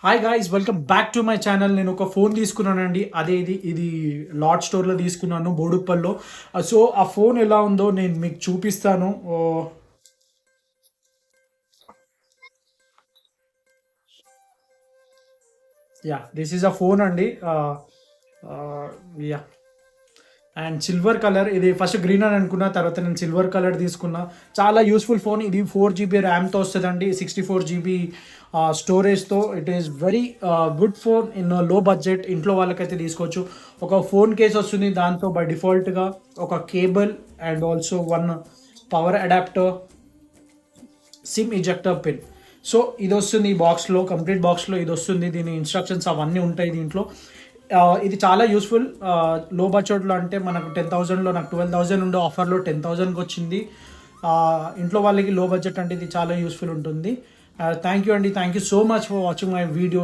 Hi guys, welcome back to my channel. నేను ఒక phone తీసుకున్నానండి. అదే ఇది లాట్ స్టోర్లో తీసుకున్నాను బోడుప్పల్లో. సో ఆ ఫోన్ ఎలా ఉందో నేను మీకు చూపిస్తాను. Yeah, this is a phone అండి. Yeah, and silver colour. ఇది ఫస్ట్ గ్రీన్ అని అనుకున్నా, తర్వాత నేను సిల్వర్ కలర్ తీసుకున్నా. చాలా యూస్ఫుల్ ఫోన్. ఇది 4 GB ర్యామ్తో వస్తుందండి, 64 GB స్టోరేజ్తో. It is very good phone in low budget. ఇంట్లో వాళ్ళకైతే తీసుకోవచ్చు. ఒక ఫోన్ కేస్ వస్తుంది, దాంతో బై డిఫాల్ట్గా ఒక cable and also one power adapter, SIM ejector pin. So ఇది వస్తుంది ఈ బాక్స్లో, కంప్లీట్ బాక్స్లో ఇది వస్తుంది. దీని ఇన్స్ట్రక్షన్స్ అవన్నీ ఉంటాయి దీంట్లో. ఇది చాలా యూస్ఫుల్. లో బడ్జెట్లో అంటే మనకు 10,000లో, నాకు 12,000 ఉండే ఆఫర్లో 10,000కి వచ్చింది. ఇంట్లో వాళ్ళకి లో బడ్జెట్ అంటే ఇది చాలా యూస్ఫుల్ ఉంటుంది. థ్యాంక్ యూ అండి, thank you so much for watching my video.